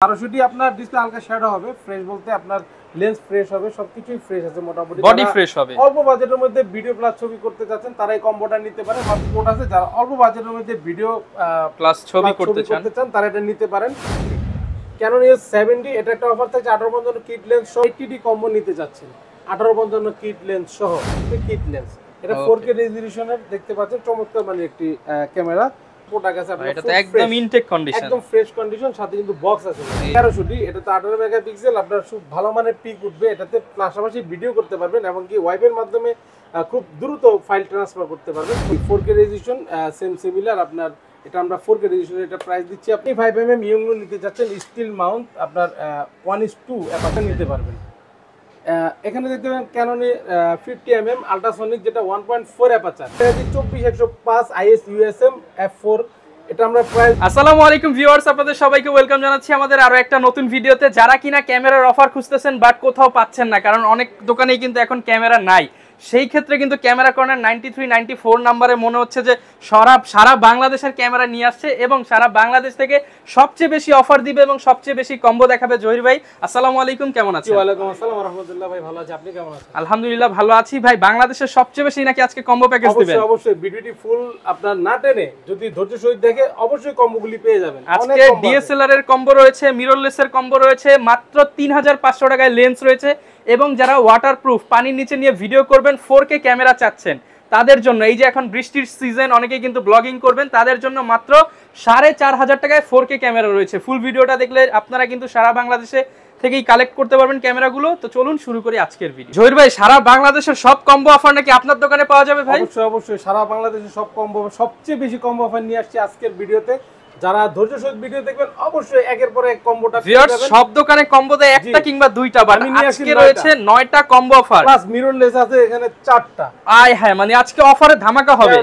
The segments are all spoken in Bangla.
1200 আপনার ডিসপ্লে হালকা শ্যাডো হবে, ফ্রেশ বলতে আপনার লেন্স ফ্রেশ হবে, সবকিছুই ফ্রেশ আছে মোটামুটি। বডি ফ্রেশ হবে। অল্প বাজেটের মধ্যে ভিডিও প্লাস ছবি করতে যাচ্ছেন তারা এই কম্বোটা নিতে পারেন। কোড আছে যারা অল্প বাজেটের মধ্যে ভিডিও প্লাস ছবি করতে চান তারা এটা নিতে পারেন। Canon EOS 70 এটা একটা অফার থাকছে 1855 কিট লেন্স সহ 80D কম্বো নিতে যাচ্ছেন 1855 কিট লেন্স সহ। কিট লেন্স এটা 4K রেজোলিউশনের দেখতে পাচ্ছেন, চমৎকার মানে একটি ক্যামেরা। প্রোডাক্ট আছে আপনার, এটা তো একদম ইনটেক কন্ডিশন, একদম ফ্রেশ কন্ডিশন, সাথে কিন্তু বক্স আছে। 1300D এটা তো 18 মেগাপিক্সেল, আপনার খুব ভালো মানের পিক উঠবে এটাতে, পাশাপাশি ভিডিও করতে পারবেন এবং কি ওয়াইফাই এর মাধ্যমে খুব দ্রুত ফাইল ট্রান্সফার করতে পারবেন। 4K রেজোলিউশন সেম সিমিলার আপনার, এটা আমরা 4K রেজোলিউশন এটা প্রাইস দিচ্ছি। আপনি 5mm ইউংলো নিতে যাচ্ছেন স্টিল মাউন্ট আপনার 1:2 অ্যাপারচার নিতে পারবেন। এখানে দেখতে পাবেন Canon 50mm আল্ট্রাসনিক যেটা 1.4 অ্যাপারচার, এটা 24-105 IS USM f4। এটা আমরা প্রাইস। আসসালামু আলাইকুম ভিউয়ার্স, আপনাদের সবাইকে ওয়েলকাম জানাচ্ছি আমাদের আরো একটা নতুন ভিডিওতে। যারা কিনা ক্যামেরার অফার খুঁজতেছেন বাট কোথাও পাচ্ছেন না, কারণ অনেক দোকানেই কিন্তু এখন ক্যামেরা নাই, সেই ক্ষেত্রে কিন্তু ক্যামেরা কর্নার 93-94 নম্বরে মনে হচ্ছে যে সারা বাংলাদেশের ক্যামেরা নিয়ে আসছে এবং সারা বাংলাদেশ থেকে সবচেয়ে বেশি অফার দিবে এবং সবচেয়ে বেশি কম্বো দেখাবে। জহির ভাই আসসালামু আলাইকুম, কেমন আছেন? ওয়ালাইকুম আসসালাম ওয়া রাহমাতুল্লাহ। ভাই ভালো আছি, আপনি কেমন আছেন? আলহামদুলিল্লাহ ভালো আছি ভাই। বাংলাদেশের সবচেয়ে বেশি নাকি আজকে কম্বো প্যাকেজ দিবেন? অবশ্যই অবশ্যই, ভিডিওটি ফুল আপনার না টেনে যদি ধৈর্য সহিত দেখে অবশ্যই কম্বোগুলি পেয়ে যাবেন। আজকে ডিএসএলআর এর কম্বো রয়েছে, মিররলেস এর কম্বো রয়েছে, মাত্র 3500 টাকায় লেন্স রয়েছে এবং যারা ওয়াটারপ্রুফ পানির নিচে নিয়ে ভিডিও করবেন 4K ক্যামেরা চাচ্ছেন তাদের জন্য, এই যে এখন বৃষ্টির সিজন অনেকেই কিন্তু ব্লগিং করবেন, তাদের জন্য মাত্র 4500 টাকায় 4K ক্যামেরা রয়েছে। ফুল ভিডিওটা দেখলে আপনারা কিন্তু সারা বাংলাদেশে থেকেই কালেক্ট করতে পারবেন ক্যামেরাগুলো। তো চলুন শুরু করি আজকের ভিডিও। জহির ভাই, সারা বাংলাদেশের সব কম্বো অফার নাকি আপনার দোকানে পাওয়া যাবে ভাই? অবশ্যই অবশ্যই, সারা বাংলাদেশের সব কম্বো, সবচেয়ে বেশি কম্বো অফার নিয়ে আসছি আজকের ভিডিওতে। যারা ধৈর্য সহিত ভিডিও দেখবেন অবশ্যই একের পর এক কম্বোটা পেয়ে যাবেন। সব দোকানে কম্বো দেয় একটা কিংবা দুইটা, বাট আজকে রয়েছে 9টা কম্বো অফার প্লাস মিররলেস আছে এখানে 4টা। আয় হ্যাঁ, মানে আজকে অফারে ধামাকা হবে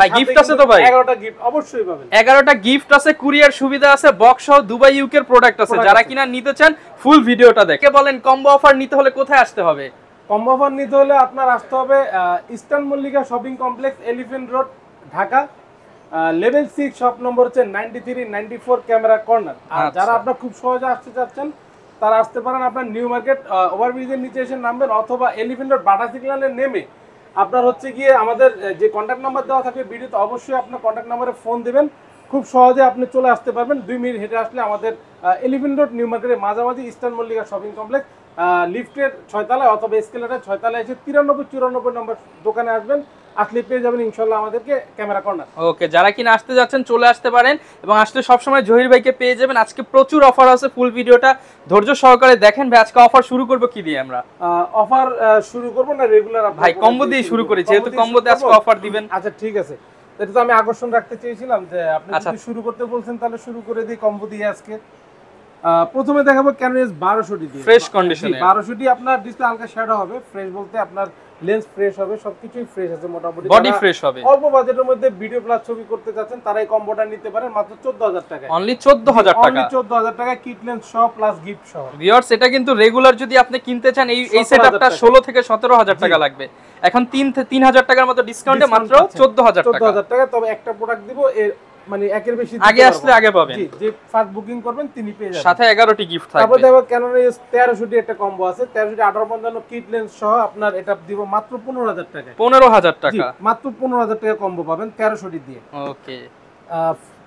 ভাই। গিফট আছে তো ভাই? 11টা গিফট অবশ্যই পাবেন। 11টা গিফট আছে, কুরিয়ার সুবিধা আছে, বক্স সহ দুবাই ইউকের প্রোডাক্ট আছে। যারা কিনা নিতে চান ফুল ভিডিওটা দেখে বলেন কম্বো অফার নিতে হলে কোথায় আসতে হবে? কম্বো অফার নিতে হলে আপনার আসতে হবে eastern Mallika shopping complex, elephant road, Dhaka. Level 6 shop number হচ্ছে 93-94 ক্যামেরা কর্নার। আর যারা আপনারা খুব সহজে আসতে চাচ্ছেন তারা আসতে পারেন আপনার নিউ মার্কেট ওভারব্রিজের নিচে এসে নামবেন, অথবা এলিফ্যান্ট রোড বাটা সিগন্যালে নেমে আপনার হচ্ছে গিয়ে আমাদের যে কন্ট্যাক্ট নাম্বার দেওয়া থাকে ভিডিওতে, অবশ্যই আপনার কন্ট্যাক্ট নাম্বারে ফোন দিবেন। খুব সহজে আপনি চলে আসতে পারবেন। 2 মিনিট হেঁটে আসলে আমাদের এলিফ্যান্ট রোড নিউ মার্কেটের মাঝামাঝি ইস্টার্ন মল্লিকা শপিং কমপ্লেক্স, লিফটের 6 তলায় অথবা এসকেলেটর 6 তলায় এসে 93-94 নম্বর দোকানে আসবেন, আসলে পেয়ে যাবেন ইনশাআল্লাহ আমাদেরকে ক্যামেরা কর্নার। ওকে, যারা কিনা আসতে যাচ্ছেন চলে আসতে পারেন এবং আসলে সবসময় জহির ভাইকে পেয়ে যাবেন। আজকে প্রচুর অফার আছে, ফুল ভিডিওটা ধৈর্য সহকারে দেখেন ভাই। আজকে অফার শুরু করব কি দিয়ে? আমরা অফার শুরু করব না রেগুলার ভাই কম্বো দিয়ে শুরু করি, যেহেতু কম্বোতে আজকে অফার দিবেন। আচ্ছা ঠিক আছে, এটা তো আমি আকর্ষণ রাখতে চেয়েছিলাম যে আপনি যদি শুরু করতে বলছেন তাহলে শুরু করে দিই কম্বো দিয়ে আজকে। প্রথমে দেখাবো Canon EOS 1200 দিয়ে ফ্রেশ কন্ডিশনে। 1200 আপনার ডিসপ্লে হালকা শ্যাডো হবে, ফ্রেশ বলতে আপনার লেন্স ফ্রেশ হবে, সবকিছুই ফ্রেশ আছে মোটামুটি। বডি ফ্রেশ হবে। অল্প বাজেটের মধ্যে ভিডিও প্লাস ছবি করতে যাচ্ছেন তারা এই কম্বোটা নিতে পারেন মাত্র 14000 টাকায়। অনলি 14000 টাকা। অনলি 14000 টাকা কিট লেন্স সহ প্লাস গিফট সহ। ভিউয়ার্স, এটা কিন্তু রেগুলার যদি আপনি কিনতে চান এই সেটআপটা 16-17000 টাকা লাগবে। এখন 3000 টাকার মতো ডিসকাউন্টে মাত্র 14000 টাকা। 14000 টাকা। তবে একটা প্রোডাক্ট দিব, এর মানে একের বেশি আগে আসলে আগে পাবেন। জি, যে ফার্স্ট বুকিং করবেন তিনি পেয়ে যাবেন। সাথে 11টি গিফট থাকবে। তারপর দেখো Canon EOS 1300 একটা কম্বো আছে, 1300 1855 কিট লেন্স সহ আপনার এটা দিব মাত্র 15000 টাকায়। 15000 টাকা, মাত্র 15000 টাকা কম্বো পাবেন 1300 দিয়ে। ওকে।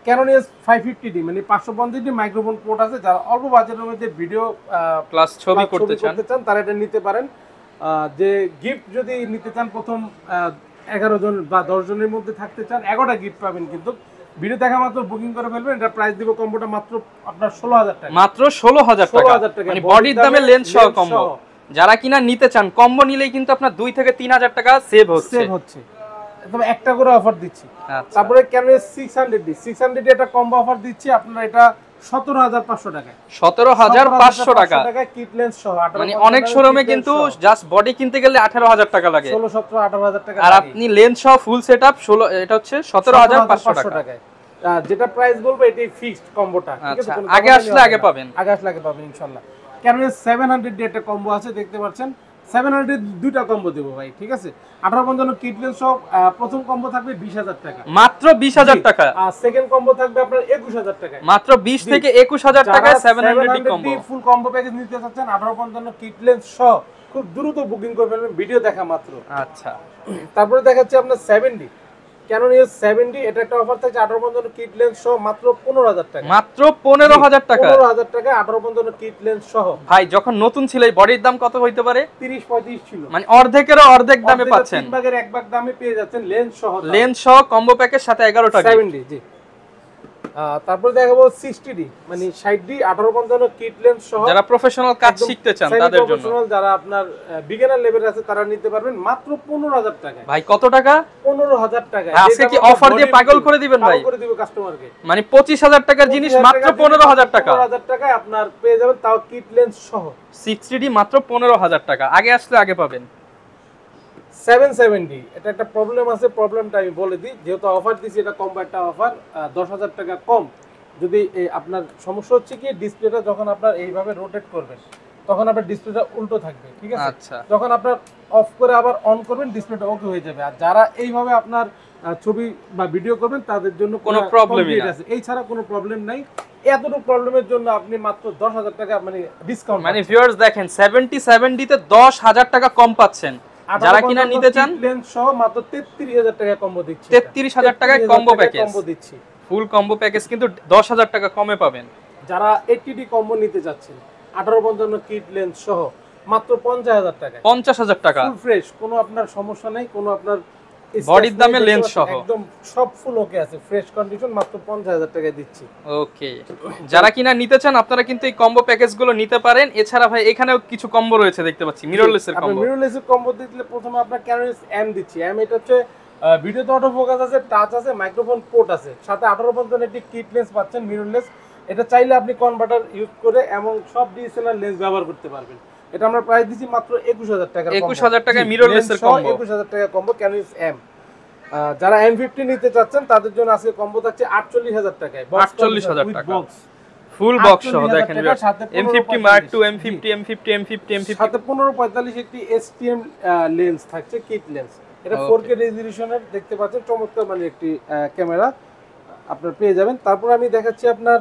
Canon EOS 550D মানে 550D মাইক্রোফোন পোর্ট আছে। যারা অল্প বাজেটের মধ্যে ভিডিও প্লাস ছবি করতে চান তারা এটা নিতে পারেন। যে গিফট যদি নিতে চান প্রথম 11 জন বা 10 জনের মধ্যে থাকতে চান 11টা গিফট পাবেন, কিন্তু ভিডিও দেখা মাত্র বুকিং করে ফেলবেন। এটা প্রাইস দিব কম্বোটা মাত্র আপনার 16000 টাকা। মাত্র 16000 টাকা, মানে বডির দামে লেন্স সহ কম্বো। যারা কিনা নিতে চান কম্বো নিলেই কিন্তু আপনার 2 থেকে 3000 টাকা সেভ হচ্ছে। তবে একটা করে অফার দিচ্ছি। তারপরে Canon EOS 600D এটা কম্বো অফার দিচ্ছি আপনার, এটা 17500 টাকা। 17500 টাকা কিট লেন্স সহ। মানে অনেক শোরুমে কিন্তু জাস্ট বডি কিনতে গেলে 18000 টাকা লাগে, 16-17-18000 টাকা। আর আপনি লেন্স সহ ফুল সেটআপ 16 এটা হচ্ছে 17500 টাকা। যেটা প্রাইস বলবো এটাই ফিক্সড কম্বোটা, ঠিক আছে? আগে আসলে আগে পাবেন, আগে আসলে আগে পাবেন ইনশাআল্লাহ। Canon EOS 700D একটা কম্বো আছে, দেখতে পাচ্ছেন 700 দুইটা কম্বো দেবো ভাই, ঠিক আছে। 1855 কিট লেন্স সহ প্রথম কম্বো থাকবে 20,000 টাকা, মাত্র 20,000 টাকা। আর সেকেন্ড কম্বো থাকবে আপনার 21,000 টাকা, মাত্র 20 থেকে 21,000 টাকায় 700 কম্বো। ফুল কম্বো প্যাকেজ নিতে চাচ্ছেন 1855 কিট লেন্স সহ খুব দ্রুত বুকিং করে ফেলবেন, ভিডিও দেখা মাত্র। আচ্ছা, তারপরে দেখাচ্ছি আপনার 70 Canon EOS 70, এটা একটা অফার থাকছে 1855 কিট লেন্স সহ মাত্র 15,000 টাকা, মাত্র 15,000 টাকা। 15,000 টাকা 1855 কিট লেন্স সহ। ভাই যখন নতুন ছিল এই বডির দাম কত হইতে পারে? 30-35 ছিল, মানে অর্ধেকেরও অর্ধেক দামে পাচ্ছেন, 3 ভাগের 1 ভাগ দামে পেয়ে যাচ্ছেন লেন্স সহ। লেন্স সহ কম্বো প্যাকের সাথে 11টা 70 জি। তারপরে দেখাবো 60D মানে 60D 1855 কিট লেন্স সহ, যারা প্রফেশনাল কাজ শিখতে চান তাদের জন্য, প্রফেশনাল যারা আপনার বিগিনার লেভেল আছে তারা নিতে পারবেন মাত্র 15,000 টাকা। ভাই কত টাকা? 15,000 টাকা। আজকে কি অফার দিয়ে পাগল করে দিবেন ভাই? করে দিব কাস্টমারকে, মানে 25,000 টাকার জিনিস মাত্র 15,000 টাকা। 15,000 টাকায় আপনার পেয়ে যাবেন, তাও কিট লেন্স সহ। 60D মাত্র 15,000 টাকা, আগে আসলে আগে পাবেন। 770 এটা একটা প্রবলেম আছে, প্রবলেমটা আমি বলে দিই, যেহেতু অফার দিছি এটা কম্বো একটা অফার, 10,000 টাকা কম। যদি আপনার সমস্যা হচ্ছে কি ডিসপ্লেটা যখন আপনার এইভাবে রোটেট করবেন তখন আপনার ডিসপ্লেটা উল্টো থাকবে, ঠিক আছে। আচ্ছা, যখন আপনার অফ করে আবার অন করবেন ডিসপ্লেটা ওকে হয়ে যাবে। আর যারা এইভাবে আপনার ছবি বা ভিডিও করবেন তাদের জন্য কোনো প্রবলেমই না, আছে, এই ছাড়া কোনো প্রবলেম নাই। এতটুকু প্রবলেমের জন্য আপনি মাত্র 10,000 টাকা মানে ডিসকাউন্ট, মানে ভিউয়ার্স দেখেন 70 তে 10,000 টাকা কম পাচ্ছেন। যারা কিনা নিতে চান লেন্স সহ মাত্র 33,000 টাকা কম্বো দিচ্ছি, 33,000 টাকায় কম্বো প্যাকেজ, কম্বো দিচ্ছি। ফুল কম্বো প্যাকেজ কিন্তু 10,000 টাকা কমে পাবেন। যারা 80D কম্বো নিতে যাচ্ছেন 1855 কিট লেন্স সহ মাত্র 50,000 টাকা, 50,000 টাকা ফুল ফ্রেশ, কোনো আপনার সমস্যা নাই, কোনো আপনার বডির দামে লেন্স সহ একদম সব ফুল ওকে আছে, ফ্রেশ কন্ডিশন, মাত্র 50,000 টাকায় দিচ্ছি। ওকে, যারা কিনা নিতে চান আপনারা কিন্তু এই কম্বো প্যাকেজগুলো নিতে পারেন। এছাড়া ভাই এখানেও কিছু কম্বো রয়েছে দেখতে পাচ্ছি, মিররলেসের আপনি কম্বো। মিররলেসের কম্বো দিলে প্রথমে আপনার Canon M দিচ্ছি। M এটা হচ্ছে ভিডিওতে অটো ফোকাস আছে, টাচ আছে, মাইক্রোফোন পোর্ট আছে, সাথে 1855 একটি কিট লেন্স পাচ্ছেন মিররলেস। এটা চাইলে আপনি কনভার্টার ইউজ করে এবং সব ডিএসএলআর লেন্স ব্যবহার করতে পারবেন। এটা আমরা প্রাইস দিচ্ছি মাত্র 21,000 টাকা, 21,000 টাকায় মিররলেসের কম্বো, 21,000 টাকা কম্বো Canon M। যারা M50 নিতে চাচ্ছেন তাদের জন্য আজকে কম্বো থাকছে 48,000 টাকায়, 48,000 টাকা ফুল বক্স সহ। দেখেন M50 Mark II, M50 সাথে 1545 একটি STM লেন্স থাকছে, কিট লেন্স। এটা 4K রেজোলিউশনের দেখতে পাচ্ছেন, চমৎকার মানে একটি ক্যামেরা আপনারা পেয়ে যাবেন। তারপর আমি দেখাচ্ছি আপনার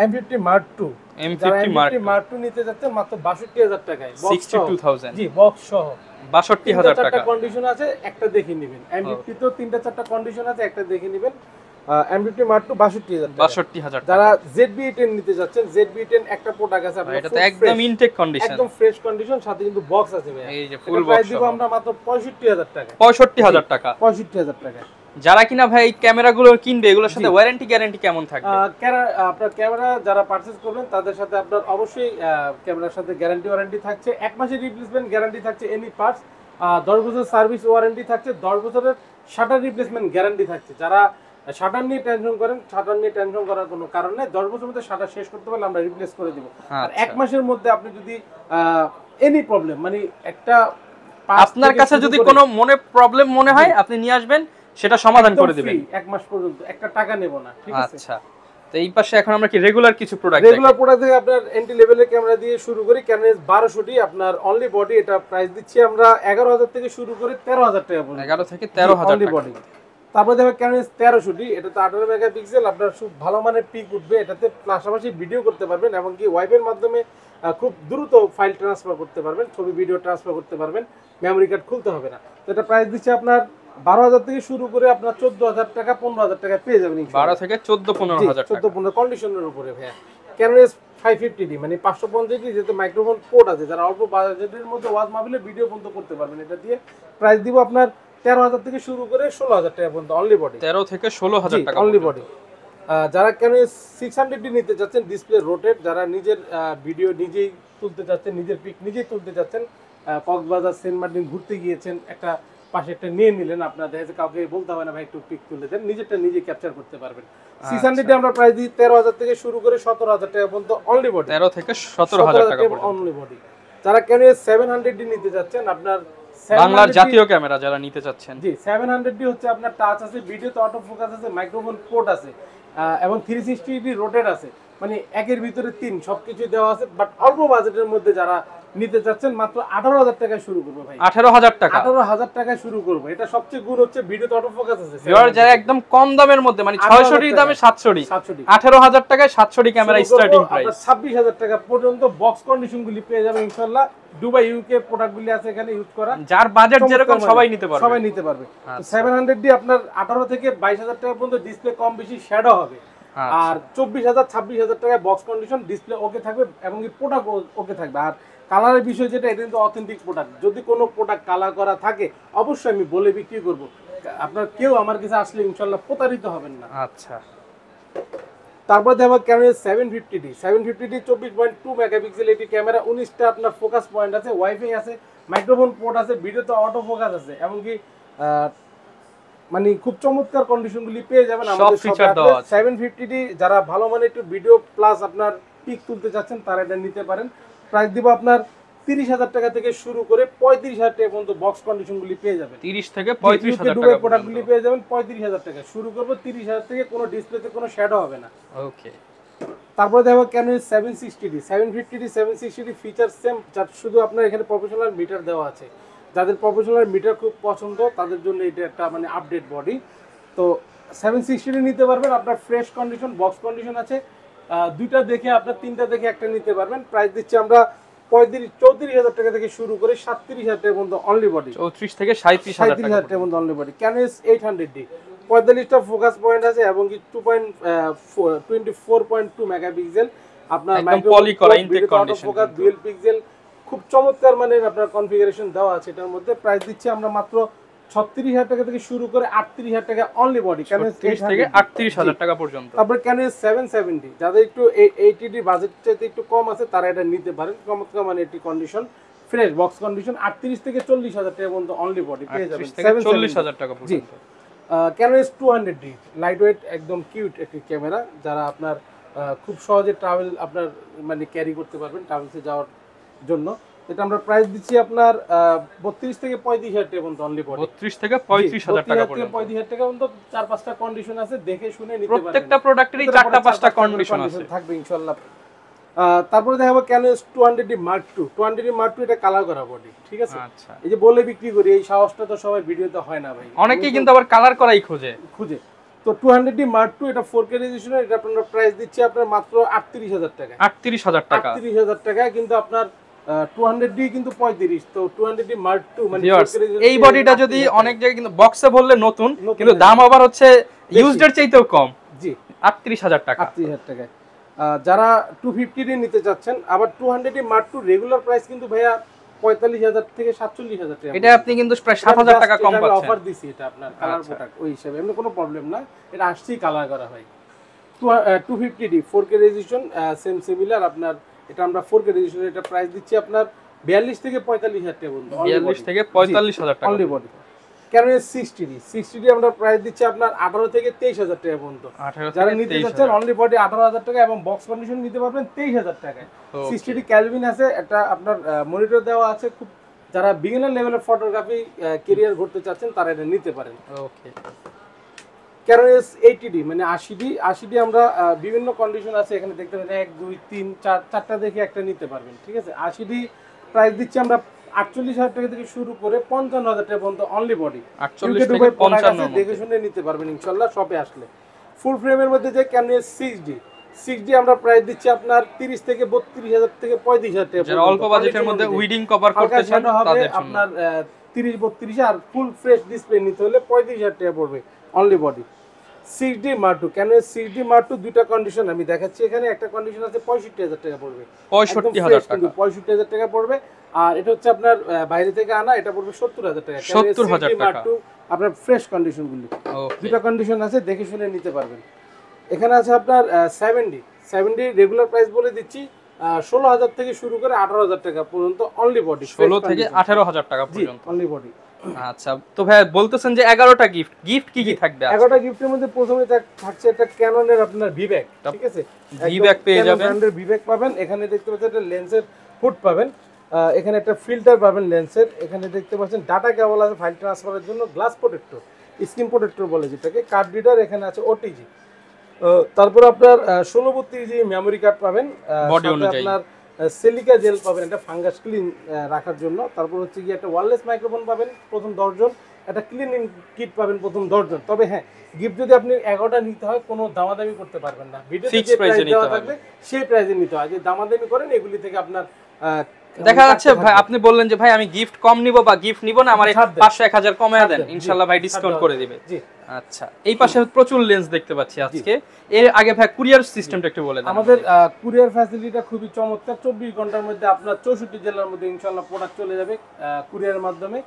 M50 Mark II। M50 Mark II নিতে যাচ্ছেন মাত্র 62,000 টাকায়, 62,000 জি, বক্স সহ। 62,000 টাকা। কন্ডিশন আছে, একটা দেখে নেবেন। M50 তো 3-4টা কন্ডিশন আছে, একটা দেখে নেবেন। M50 Mark II 62,000 টাকা। 62,000 টাকা। যারা ZB-10 নিতে যাচ্ছেন, ZB-10 একটা প্রোডাক্ট আছে আপনার, এটা তো একদম ইনটেক কন্ডিশন, একদম ফ্রেশ কন্ডিশন, সাথে কিন্তু বক্স আছে ভাই। এই যে ফুল বক্স দিব আমরা মাত্র 65,000 টাকা, 65,000 টাকা, 65,000 টাকা। যারা কিনা ভাই এই ক্যামেরাগুলো কিনবে এগুলোর সাথে ওয়ারেন্টি গ্যারান্টি কেমন থাকবে? আপনার ক্যামেরা যারা পারচেজ করবেন তাদের সাথে আপনার অবশ্যই ক্যামেরার সাথে গ্যারান্টি ওয়ারেন্টি থাকছে, 1 মাসের রিপ্লেসমেন্ট গ্যারান্টি থাকছে এনি পার্টস, 10 বছর সার্ভিস ওয়ারেন্টি থাকছে, 10 বছরের শাটার রিপ্লেসমেন্ট গ্যারান্টি থাকছে। যারা শাটার নিয়ে টেনশন করেন, শাটার নিয়ে টেনশন করার কোনো কারণ নেই, 10 বছরের মধ্যে শাটার শেষ করতে পারলে আমরা রিপ্লেস করে দিব। আর 1 মাসের মধ্যে আপনি যদি এনি প্রবলেম মানে একটা আপনার কাছে যদি কোনো প্রবলেম মনে হয় আপনি নিয়ে আসবেন, সেটা সমাধান করে দিবেন 1 মাস পর্যন্ত, একটা টাকা নেব না, ঠিক আছে। আচ্ছা, তো এই পাশে এখন আমরা কি রেগুলার কিছু প্রোডাক্ট দেখি? রেগুলার প্রোডাক্ট থেকে আপনার এন্ট্রি লেভেলের ক্যামেরা দিয়ে শুরু করি। Canon 1200D আপনার অনলি বডি, এটা প্রাইস দিচ্ছি আমরা 11,000 থেকে শুরু করে 13,000 টাকা পর্যন্ত, 11 থেকে 13,000 টাকা বডি। তারপরে দেখবেন Canon 1300D, এটা তো 18 মেগাপিক্সেল, আপনার খুব ভালো মানের পিক উঠবে, এটাতে পাশাপাশি ভিডিও করতে পারবেন এবং কি ওয়াইফের মাধ্যমে খুব দ্রুত ফাইল ট্রান্সফার করতে পারবেন, ছবি ভিডিও ট্রান্সফার করতে পারবেন, মেমরি কার্ড খুলতে হবে না। তো এটা প্রাইস দিচ্ছে আপনার 12,000 থেকে শুরু করে আপনার 14,000 টাকা 15,000 টাকা পেয়ে যাবেন। 12 থেকে 14-15,000 টাকা, 14-15 কন্ডিশনের উপরে ভাইয়া। Canon S550D মানে 550D, যেতে মাইক্রোফোন পোর্ট আছে, যারা অল্প বাজেটের মধ্যে ওয়াজ মাহফিলে ভিডিও বন্ধ করতে পারবেন, এটা দিয়ে প্রাইস দিব আপনার 13,000 থেকে শুরু করে 16,000 টাকা পর্যন্ত অনলি বডি, 13 থেকে 16,000 টাকা অনলি বডি। যারা Canon 600D নিতে যাচ্ছেন ডিসপ্লে রোটেট, যারা নিজের ভিডিও নিজেই তুলতে যাচ্ছেন, নিজের পিক নিজেই তুলতে যাচ্ছেন, কক্সবাজার সেন্ট মার্টিন ঘুরতে গিয়েছেন, একটা পাশে একটা নিয়ে নিলেন, আপনার দেখা যাচ্ছে কাউকে বলতে হবে না ভাই একটু পিক তুলে দেন, নিজেরটা নিজে ক্যাপচার করতে পারবেন। 600D আমরা প্রাইস দিই 13,000 থেকে শুরু করে 17,000 টাকা পর্যন্ত অনলি বডি, 13 থেকে 17,000 টাকা পর্যন্ত অনলি বডি। যারা Canon 700D নিতে যাচ্ছেন, আপনার বাংলার জাতীয় ক্যামেরা যারা নিতে চাচ্ছেন, জি 700D হচ্ছে আপনার টাচ আছে, ভিডিওতে অটো ফোকাস আছে, মাইক্রোফোন পোর্ট আছে এবং 360 ডিগ্রি রোটেট আছে, মানে একের ভিতরে 3 সবকিছু দেওয়া আছে, বাট অল্প বাজেটের মধ্যে যারা নিতে চাচ্ছেন মাত্র 18,000 টাকায় শুরু করবো ভাই। 18,000 টাকা, 18,000 টাকায় শুরু করবো। এটা সবচেয়ে গুণ হচ্ছে ভিডিওতে অটো ফোকাস আছে। ভিউয়ার যারা একদম কম দামের মধ্যে মানে 600 দামে 700, 18,000 টাকায় 700 ক্যামেরা স্টার্টিং প্রাইস। 26,000 টাকা পর্যন্ত বক্স কন্ডিশন গুলি পেয়ে যাবেন ইনশাআল্লাহ। দুবাই ইউকে প্রোডাক্টগুলি আছে এখানে ইউজ করা, যার বাজেট যেরকম সবাই নিতে পারবে, সবাই নিতে পারবে। 700D আপনার 18 থেকে 22,000 টাকা পর্যন্ত ডিসপ্লে কম বেশি শ্যাডো হবে, আর 24,000 26,000 টাকায় বক্স কন্ডিশন ডিসপ্লে ওকে থাকবে এবং কি প্রোডাক্ট ওকে থাকবে। আর কালারের বিষয় যেটা, এটা কিন্তু অথেন্টিক প্রোডাক্ট। যদি কোনো প্রোডাক্ট কালার করা থাকে অবশ্যই আমি বলে বিক্রি করব, আপনার কেউ আমার কাছে আসলে ইনশাআল্লাহ প্রতারিত হবেন না। আচ্ছা, তারপর দেখো ক্যামেরা 750D 24.2 মেগাপিক্সেল এটি ক্যামেরা, 19টা আপনার ফোকাস পয়েন্ট আছে, ওয়াইফাই আছে, মাইক্রোফোন পোর্ট আছে, ভিডিওতে অটো ফোকাস আছে, এমনকি মানে খুব চমৎকার কন্ডিশনগুলি পেয়ে যাবেন আমাদের শপে। 750D যারা ভালো মানে একটু ভিডিও প্লাস আপনার পিক তুলতে চাচ্ছেন তারা এটা নিতে পারেন। প্রাইস দিব আপনার 30,000 টাকা থেকে শুরু করে 35,000 টাকা পর্যন্ত বক্স কন্ডিশনগুলি পেয়ে যাবেন। 30 থেকে 35,000 টাকা প্রোডাক্টগুলি পেয়ে যাবেন 35,000 টাকা। শুরু করব 30,000 থেকে, কোনো ডিসপ্লেতে কোনো শ্যাডো হবে না। ওকে, তারপরে দেখো Canon 760D 760D feature same, যার শুধু আপনার এখানে প্রফেশনাল মিটার দেওয়া আছে। যাদের প্রফেশনাল মিটার খুব পছন্দ তাদের জন্য এটা একটা মানে আপডেট বডি। তো 760D নিতে পারবেন, আপনার ফ্রেশ কন্ডিশন বক্স কন্ডিশন আছে। দুইটা দেখে আপনার, তিনটা দেখে একটা নিতে পারবেন। প্রাইস দিচ্ছি আমরা 34,000 টাকা থেকে শুরু করে 37,000 টাকা পর্যন্ত অনলি বডি। 34 থেকে 37,000 টাকা পর্যন্ত অনলি বডি। Canon 800D 45টা ফোকাস পয়েন্ট আছে এবং কি 24.2 মেগাপিক্সেল আপনার পলি করা intact condition, focus dual pixel, খুব চমৎকার মানের আপনার কনফিগারেশন দেওয়া আছে এটার মধ্যে। প্রাইস দিচ্ছি আমরা মাত্র 36,000 টাকা থেকে শুরু করে 38,000 টাকা অনলি বডি। Canon 30 থেকে 38,000 টাকা পর্যন্ত। তারপর Canon 770 যাদের একটু 80D বাজেট চাইতে একটু কম আছে তারা এটা নিতে পারেন। চমৎকার মানে এটি কন্ডিশন, ফ্রেশ বক্স কন্ডিশন, 38 থেকে 40,000 টাকা পর্যন্ত অনলি বডি পেয়ে যাবেন। 40,000 টাকা পর্যন্ত। Canon 200D লাইট ওয়েট একদম কিউট একটি ক্যামেরা, যারা আপনার খুব সহজে ট্রাভেল আপনার মানে ক্যারি করতে পারবেন ট্রাভেলসে যাওয়ার জন্য। এটা আমরা প্রাইস দিচ্ছি আপনার 32 থেকে 35,000 টাকা পর্যন্ত অনলি বডি। 32 থেকে 35,000 টাকা পর্যন্ত। 35,000 টাকা পর্যন্ত 4-5টা কন্ডিশন আছে, দেখে শুনে নিতে পারবেন। প্রত্যেকটা প্রোডাক্টেরই 4টা-5টা কন্ডিশন আছে থাকবে ইনশাআল্লাহ। তারপরে দেখাবো Canon 200D Mark II 200D Mark II এটা কালার করা বডি, ঠিক আছে। আচ্ছা, এই যে বলে বিক্রি করি, এই সাহসটা তো সবাই ভিডিওতে হয় না ভাই, অনেকেই কিন্তু আবার কালার করাই খোঁজে। তো 200D Mark II এটা 4K রেজোলিউশন, এটা আপনার প্রাইস দিচ্ছি আপনার মাত্র 38,000 টাকা। 38,000 টাকা, 38,000 টাকা। কিন্তু আপনার 200D কিন্তু 35, তো 200D Mark II মানে এই বডিটা যদি অনেক জায়গায় কিন্তু বক্সে বললে নতুন, কিন্তু দাম আবার হচ্ছে ইউজড এর চাইতেও কম। জি, 38,000 টাকা। 38,000 টাকা। যারা 250D নিতে চাচ্ছেন, আবার 200D Mark II regular price কিন্তু ভাইয়া 45,000 থেকে 47,000 টাকা। এটা আপনি কিন্তু প্রায় 7,000 টাকা কম পাচ্ছেন। অফার দিছি এটা আপনার কালার প্রোডাক্ট ওই হিসাবে, এমনি কোনো প্রবলেম না, এটা আসছেই কালার করা হয়। 250D 4K resolution same similar আপনার, এটা আমরা 4K রেজোলিউশন, এটা প্রাইস দিচ্ছি আপনার 42 থেকে 45,000 টাকা পর্যন্ত। 42 থেকে 45,000 টাকা অনলি বডি। Canon 60D আমরা প্রাইস দিচ্ছি আপনার 18 থেকে 23,000 টাকা পর্যন্ত। যারা নিতে চাচ্ছেন অনলি বডি 18,000 টাকা এবং বক্স কন্ডিশন নিতে পারবেন 23,000 টাকায়। 60D ক্যালভিন আছে, একটা আপনার মনিটর দেওয়া আছে। খুব যারা বিগিনার লেভেলের ফটোগ্রাফি ক্যারিয়ার করতে চাচ্ছেন তারা এটা নিতে পারেন। ওকে। Canon 80D মানে 80D আমরা বিভিন্ন কন্ডিশন আছে এখানে দেখতে পাচ্ছেন, 1 2 3 4 চারটা দেখে একটা নিতে পারবেন, ঠিক আছে। 80D প্রাইস দিচ্ছি আমরা 48,000 টাকা থেকে শুরু করে 55,000 টাকা পর্যন্ত অনলি বডি। 48 থেকে 55 দেখে শুনে নিতে পারবেন ইনশাআল্লাহ শপে আসলে। ফুল ফ্রেমের মধ্যে যে Canon 6D আমরা প্রাইস দিচ্ছি আপনার 30 থেকে 32,000 থেকে 35,000 টাকা। যারা অল্প বাজেটের মধ্যে উইডিং কভার করতে চান তাদের জন্য আপনার 30-32 আর ফুল ফ্রেশ ডিসপ্লে নিতে হলে 35,000 টাকা পড়বে only body. 6D Mark II Canon 6D Mark II দুইটা কন্ডিশন আমি দেখাচ্ছি এখানে। একটা কন্ডিশন আছে 65,000 টাকা পড়বে, 65,000 টাকা, 65,000 টাকা পড়বে। আর এটা হচ্ছে আপনার বাইরে থেকে আনা, এটা পড়বে 70,000 টাকা। 70,000 টাকা আপনার ফ্রেশ কন্ডিশন গুলি, দুটো কন্ডিশন আছে, দেখে শুনে নিতে পারবেন। এখানে আছে আপনার 70 রেগুলার প্রাইস বলে দিচ্ছি 16,000 থেকে শুরু করে 18,000 টাকা পর্যন্ত অনলি বডি। 16 থেকে 18,000 টাকা পর্যন্ত অনলি বডি। আচ্ছা, তো ভাই বলতেছেন যে 11টা গিফট কি কি থাকবে? 11টা গিফটের মধ্যে প্রথমে থাকছে একটা ক্যাননের আপনার ভিব্যাক, ঠিক আছে। ভিব্যাক পেয়ে যাবেন, ব্র্যান্ডের ভিব্যাক পাবেন। এখানে দেখতে পাচ্ছেন একটা লেন্সের ফুট পাবেন, এখানে একটা ফিল্টার পাবেন লেন্সের, এখানে দেখতে পাচ্ছেন ডাটা কেবল আছে ফাইল ট্রান্সফারের জন্য, গ্লাস প্রোটেক্টর, স্ক্রিন প্রোটেক্টর বলে যেটাকে, কার্ড রিডার, এখানে আছে ওটিজি। তারপর আপনার 1632 জি মেমোরি কার্ড পাবেন, Body সাথে অনুযায়ী। আপনার সিলিকা জেল পাবেন এটা ফাঙ্গাস ক্লিন রাখার জন্য। তারপর হচ্ছে কি একটা ওয়্যারলেস মাইক্রোফোন পাবেন প্রথম 10 জন, একটা ক্লিনিং কিট পাবেন প্রথম 10 জন। তবে হ্যাঁ, গিফট যদি আপনি 11টা নিতে হয় কোনো দামাদামি করতে পারবেন না, ভিডিওতে Fixed যে price প্রাইস এ নিতে দেওয়া হবে। থাকবে সেই প্রাইসে নিতে হয়। যদি দামাদামি করেন এগুলি থেকে আপনার দেখা যাচ্ছে ভাই আপনি বললেন যে ভাই আমি গিফট কম নিব বা গিফট নিব না, আমার ছাড় দেন। 500 1000 কমায় দেন, ছাড় দেন, জি। ইনশাআল্লাহ ভাই ডিসকাউন্ট ছাড় করে দেওয়া দিবে। জি। আচ্ছা, এই পাশে প্রচুর লেন্স দেখতে পাচ্ছি আজকে। এর আগে ভাই কুরিয়ার সিস্টেমটা একটু বলে দেন। আমাদের কুরিয়ার ফ্যাসিলিটিটা খুবই চমৎকার। 24 ঘন্টার মধ্যে আপনার 64 জেলার মধ্যে ইনশাআল্লাহ প্রোডাক্ট চলে যাবে কুরিয়ারের মাধ্যমে।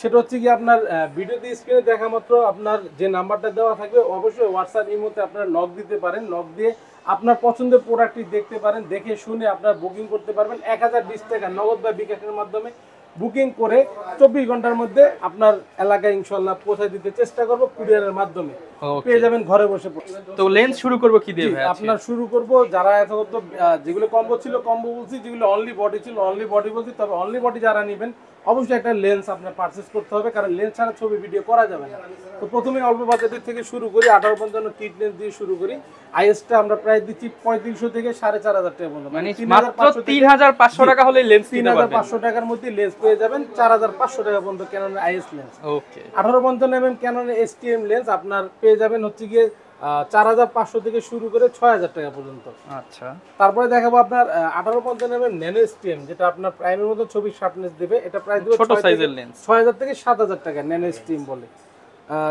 সেটা হচ্ছে কি আপনার ভিডিওতে স্ক্রিনে দেখা মাত্র আপনার যে নাম্বারটা দেওয়া থাকবে অবশ্যই হোয়াটসঅ্যাপ ইমোতে আপনারা নক দিতে পারেন। নক দিয়ে আপনার পছন্দের প্রোডাক্টটি দেখতে পারেন, দেখে শুনে আপনার বুকিং করতে পারবেন। 1020 টাকা নগদ বা বিকাশের মাধ্যমে বুকিং করে 24 ঘন্টার মধ্যে আপনার এলাকায় ইনশাআল্লাহ পৌঁছে দিতে চেষ্টা করব কুরিয়ারের মাধ্যমে। Okay. পেয়ে যাবেন ঘরে বসে। তো লেন্স শুরু করব কি দিয়ে জি, ভাই আজকে? আপনার শুরু করব যারা এতগত যেগুলো কম্বো ছিল কম্বো বলছি, যেগুলো অনলি বডি ছিল অনলি বডি বলছি। তবে অনলি বডি যারা নেবেন অবশ্যই একটা লেন্স আপনার পারচেজ করতে হবে, কারণ লেন্স ছাড়া ছবি ভিডিও করা যাবে না। তো প্রথমে অল্প বাজেটের থেকে শুরু করি, 1855 কিট লেন্স দিয়ে শুরু করি। আইএসটা আমরা প্রায় দিচ্ছি 3500 থেকে 4500 টাকা পর্যন্ত, মানে মাত্র 3500 টাকা হলে লেন্স কিনতে পারবেন। 3500 টাকার মধ্যে লেন্স পেয়ে যাবেন 4500 টাকা পর্যন্ত ক্যাননের আইএস লেন্স। ওকে, 1855 ক্যাননের এসটিএম লেন্স আপনার পেয়ে যাবেন হচ্ছে গিয়ে 4500 থেকে শুরু করে 6000 টাকা পর্যন্ত। আচ্ছা, তারপরে দেখাবো আপনার 1855 ন্যানো এসটিএম, যেটা আপনার প্রাইমের মতো ছবি শার্পনেস দেবে। এটা প্রাইস দেবো ছোট সাইজের লেন্স। 6000 থেকে 7000 টাকা ন্যানো এসটিএম বলে।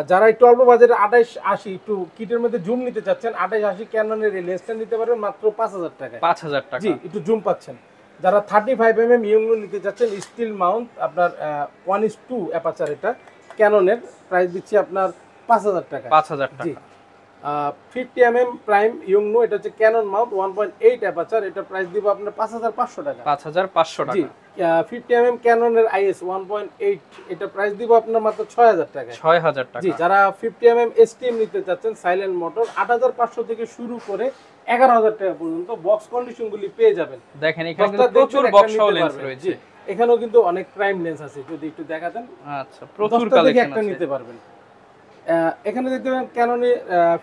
যারা একটু অল্প বাজেটে 2880 একটু কিটের মধ্যে জুম নিতে চাচ্ছেন, 2880 ক্যাননের এই লেন্সটা নিতে পারবেন মাত্র 5000 টাকায়। 5000 টাকা। জি, একটু জুম পাচ্ছেন। যারা 35mm ইয়ংলো নিতে চাচ্ছেন স্টিল মাউন্ট আপনার 1:2 অ্যাপাচার, এটা ক্যাননের প্রাইস দিচ্ছি আপনার 5000 টাকা। 5000 জি। টাকা। 50mm প্রাইম ইয়ংনো, এটা হচ্ছে ক্যানন মাউন্ট 1.8 অ্যাপাচার, এটা প্রাইস দিব আপনার 5500 টাকা। 5500 জি। টাকা। 50mm ক্যাননের আইএস 1.8, এটা প্রাইস দিব আপনার মাত্র 6000 টাকা। 6000 টাকা। জি, যারা 50mm এসটিএম নিতে চাচ্ছেন সাইলেন্ট মোটর 8500 থেকে শুরু করে 11000 টাকা পর্যন্ত বক্স কন্ডিশনগুলি পেয়ে যাবেন। দেখেন এখানে দশটা কিন্তু প্রচুর দেখবেন, বক্স একটা সহ নিতে লেন্স পারবেন। রয়েছে। জি, এখানেও কিন্তু অনেক প্রাইম লেন্স আছে, যদি একটু দেখাতেন। আচ্ছা, প্রচুর 10টা থেকে কালেকশন একটা আছে। নিতে পারবেন। এখানে দেখতে পাবেন ক্যাননে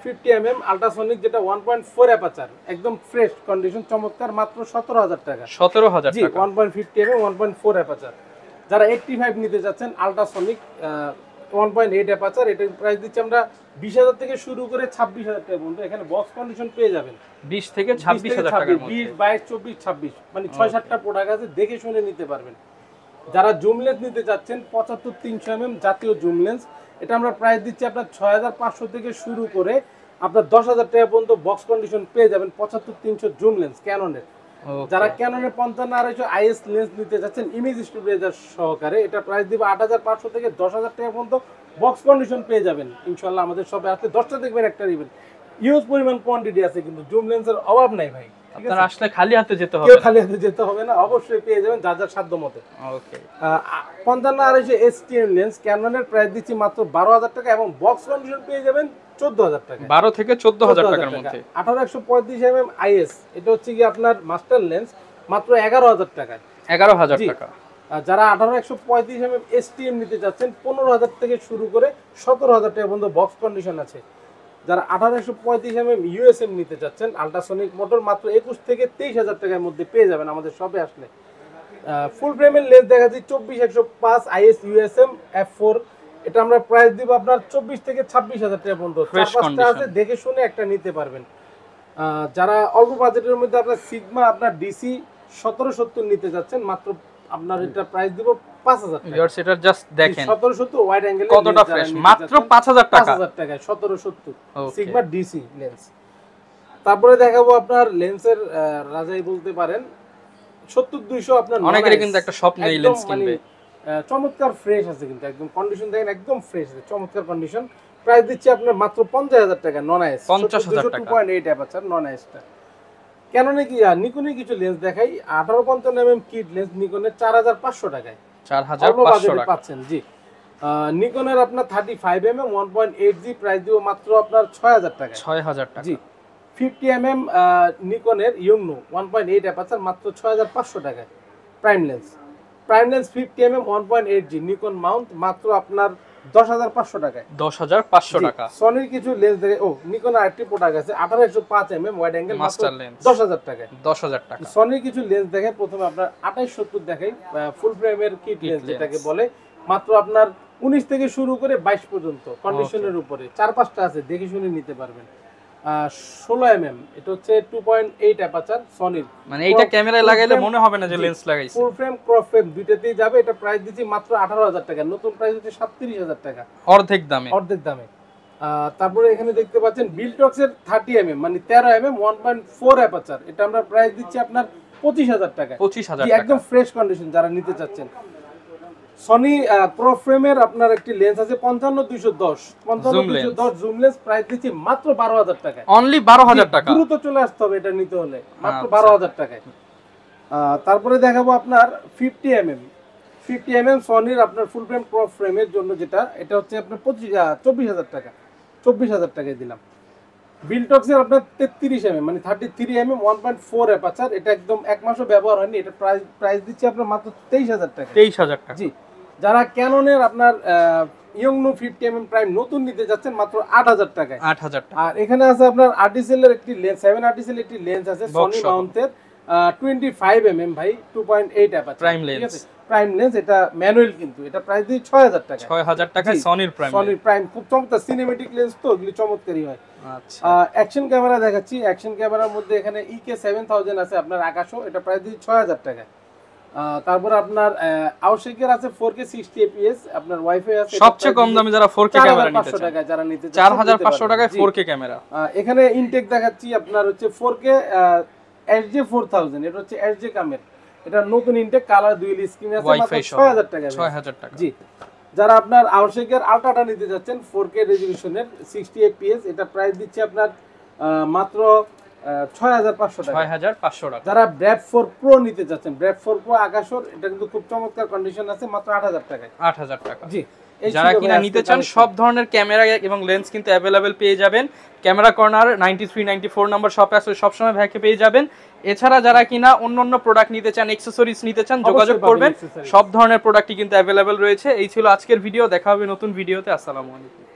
50mm আল্ট্রাসনিক, যেটা 1.4 অ্যাপাচার, একদম ফ্রেশ কন্ডিশন, চমৎকার, মাত্র 17000 টাকা। 17000 জি, টাকা। 1.50mm 1.4 aperture. যারা 85 নিতে যাচ্ছেন আল্ট্রাসনিক 1.8 অ্যাপাচার, এটার প্রাইস দিচ্ছি আমরা 20000 থেকে শুরু করে 26000 টাকা পর্যন্ত। এখানে বক্স কন্ডিশন পেয়ে যাবেন 20 থেকে 26000 টাকার মধ্যে। 20, 22, 24, 26, মানে 6-7টা প্রোডাক্ট আছে, দেখে শুনে নিতে পারবেন। যারা জুম লেন্স নিতে চাচ্ছেন 75-300mm জাতীয় জুম লেন্স, এটা আমরা প্রাইস দিচ্ছি আপনার 6500 থেকে শুরু করে আপনার 10000 টাকা পর্যন্ত বক্স কন্ডিশন পেয়ে যাবেন 75-300 জুম লেন্স ক্যাননের। ওকে। যারা ক্যাননের 55-250 আইএস লেন্স নিতে চাচ্ছেন ইমেজ স্টেবিলাইজার সহকারে, এটা প্রাইস দিব 8500 থেকে 10000 টাকা পর্যন্ত বক্স কন্ডিশন পেয়ে যাবেন ইনশাআল্লাহ। আমাদের সবে আসলে 10টা দেখবেন, একটা নেবেন। ইউজ পরিমাণ কোয়ান্টিটি আছে, কিন্তু জুম লেন্সের অভাব নাই ভাই। ঠিক আপনারা আছে, আসলে খালি হাতে যেতে হবে কেউ না। খালি হাতে যেতে হবে না, অবশ্যই পেয়ে যাবেন যার যার সাধ্য মতে। ওকে। 55-250 এসটিএম লেন্স ক্যাননের প্রাইস দিচ্ছি মাত্র 12000 টাকা, এবং বক্স কন্ডিশন পেয়ে যাবেন 14000 টাকা। 12 থেকে 14000 টাকার মধ্যে। 1835mm আইএস, এটা হচ্ছে কি আপনার মাস্টার লেন্স, মাত্র 11000 টাকায়। 11000 জি। টাকা। আর যারা 1835mm এসটিএম নিতে চাচ্ছেন 15000 থেকে শুরু করে 17000 টাকা পর্যন্ত বক্স কন্ডিশন আছে। যারা 1835mm ইউএসএম নিতে চাচ্ছেন আল্ট্রাসনিক মোটর, মাত্র 21 থেকে 23000 টাকার মধ্যে পেয়ে যাবেন আমাদের শপে আসলে। ফুল ফ্রেমের লেন্স দেখা যাচ্ছে 24-105 আইএস ইউএসএম f4, এটা আমরা প্রাইস দিব আপনার 24 থেকে 26000 টাকা পর্যন্ত। Fresh 4-5টা আছে, condition। দেখে শুনে একটা নিতে পারবেন। যারা অল্প বাজেটের মধ্যে আপনার সিগমা আপনার ডিসি 1770 নিতে যাচ্ছেন, মাত্র আপনার এটা প্রাইস দিব 5000 টাকা। ভিউয়ার্স এটা জাস্ট দেখেন 1770 ওয়াইড অ্যাঙ্গেল কতটা ফ্রেশ, মাত্র 5000 টাকা। 5000 টাকায় 1770 Okay। Sigma DC lens. তারপরে দেখাবো আপনার লেন্সের রাজাই বলতে পারেন 70-200, আপনার অনেকেরই কিন্তু একটা স্বপ্ন এই লেন্স কিনবে। চমৎকার ফ্রেশ আছে, কিন্তু একদম কন্ডিশন দেখেন একদম ফ্রেশ আছে, চমৎকার কন্ডিশন। প্রাইস দিচ্ছি আপনার মাত্র 50000 টাকা নন আইএস, 50000 টাকা। 2.8 অ্যাপাচার নন আইএসটা। ক্যাননে কি নিকনে কিছু লেন্স দেখাই, 1855mm কিট লেন্স নিকনের 4500 টাকায়। 4500 টাকা পাচ্ছেন। জি, নিকনের আপনার 35mm 1.8G প্রাইস দিব মাত্র আপনার 6000 টাকা। 6000 টাকা। জি, 50mm নিকনের ইয়ংনো 1.8 অ্যাপাচার, মাত্র 6500 টাকায়। Prime lens 50mm 1.8G Nikon Mount, মাত্র আপনার 10,500 টাকায়। 10,500 টাকা। সনির কিছু লেন্স দেখে নিকন আরেকটি প্রোডাক্ট আছে 1805 ওয়াইড অ্যাঙ্গেল মাস্টার লেন্স 10,000 টাকায়। 10,000 টাকা। সনির কিছু লেন্স দেখে প্রথমে আপনার 2870 দেখাই, ফুল ফ্রেমের কিট লেন্স যেটাকে বলে, মাত্র আপনার 19 থেকে শুরু করে 22 পর্যন্ত কন্ডিশনের উপরে 4-5টা আছে, দেখে শুনে নিতে পারবেন। 16 mm, এটা হচ্ছে 2.8 অ্যাপারচার সনির, মানে এইটা ক্যামেরায় লাগাইলে মনে হবে না যে লেন্স লাগাইছে। ফুল ফ্রেম ক্রপ ফ্রেম দুইটাতেই যাবে। এটা প্রাইস দিচ্ছি মাত্র 18,000 টাকা, নতুন প্রাইস হচ্ছে 37,000 টাকা, অর্ধেক দামে। অর্ধেক দামে। তারপরে এখানে দেখতে পাচ্ছেন বিলটক্স এর 30 mm মানে 13 mm 1.4 অ্যাপারচার, এটা আমরা প্রাইস দিচ্ছি আপনার 25,000 টাকা। 25,000 টাকা, একদম ফ্রেশ কন্ডিশন যারা নিতে চাচ্ছেন। সনি ক্রপ ফ্রেমের আপনার একটি লেন্স আছে 55-210 জুম লেন্স, প্রাইস দিচ্ছি মাত্র 12,000 টাকা, অনলি 12,000 টাকা। দ্রুত চলে আসতে হবে এটা নিতে হলে, মাত্র 12,000 টাকায়। তারপরে দেখাবো আপনার 50 mm সনির আপনার ফুল ফ্রেম ক্রপ ফ্রেমের জন্য, যেটা এটা হচ্ছে আপনার 24,000 টাকা, 24,000 টাকায় দিলাম। বিলটক্স এর আপনার 33 mm মানে 33 mm 1.4 অ্যাপারচার, এটা একদম এক মাসও ব্যবহার হয়নি, এটা প্রাইস দিচ্ছি আপনার মাত্র 23,000 টাকা। 23,000 টাকা। জি, যারা ক্যাননের আপনার ইয়ংনো 50 mm প্রাইম নতুন নিতে যাচ্ছেন মাত্র 8,000 টাকায়। 8,000 টাকা। আর এখানে আছে আপনার আরটিসেল এর একটি লেন্স, 7 আরটিসেল একটি লেন্স আছে সনি মাউন্টের 25 mm ভাই 2.8 aperture prime lens. Prime lens, এটা ম্যানুয়াল, কিন্তু এটা প্রাইস দিয়ে 6,000 টাকা। 6,000 টাকায় সনির প্রাইম। সনির প্রাইম খুব চমৎকার সিনেমেটিক লেন্স, তো এগুলি চমৎকারই হয়। আচ্ছা, অ্যাকশন ক্যামেরা দেখাচ্ছি। অ্যাকশন ক্যামেরার মধ্যে এখানে EK 7000 আছে আপনার আকাশও, এটা প্রাইস দিয়ে 6,000 টাকা। তারপর আপনার আউশেকের আছে 4K 60 fps, আপনার ওয়াইফাই আছে সবচেয়ে কম দামে যারা 4K ক্যামেরা নিতে চান, টাকা যারা নিতে চান 4,500 টাকায় 4K ক্যামেরা। এখানে ইনটেক দেখাচ্ছি আপনার হচ্ছে 4K HJ 4000, এটা হচ্ছে HJ কামের, এটা নতুন ইনটেক, কালার ডুয়াল স্ক্রিন আছে, মাত্র 6,000 টাকা। 6,000 টাকা। জি, যারা আপনার আউশেকের আলট্রাটা নিতে যাচ্ছেন 4K রেজোলিউশনের 60 fps, এটা প্রাইস দিচ্ছে আপনার মাত্র 6,500 টাকা। 6,500 টাকা। যারা ব্র্যাপ 4 প্রো নিতে যাচ্ছেন, ব্র্যাপ 4 প্রো আকাশর, এটা কিন্তু খুব চমৎকার কন্ডিশন আছে, মাত্র 8,000 টাকায়। 8,000 টাকা। জি, যারা কিনা নিতে চান সব ধরনের ক্যামেরা এবং লেন্স কিন্তু অ্যাভেলেবেল পেয়ে যাবেন। ক্যামেরা কর্নার 93-94 নম্বর শপে আসলে সবসময় ভ্যাকে পেয়ে যাবেন। এছাড়া যারা কিনা অন্য প্রোডাক্ট নিতে চান, অ্যাকসেসরিজ নিতে চান, যোগাযোগ করবেন, সব ধরনের প্রোডাক্টই কিন্তু অ্যাভেলেবেল রয়েছে। এই ছিল আজকের ভিডিও, দেখা হবে নতুন ভিডিওতে। আসসালামু আলাইকুম।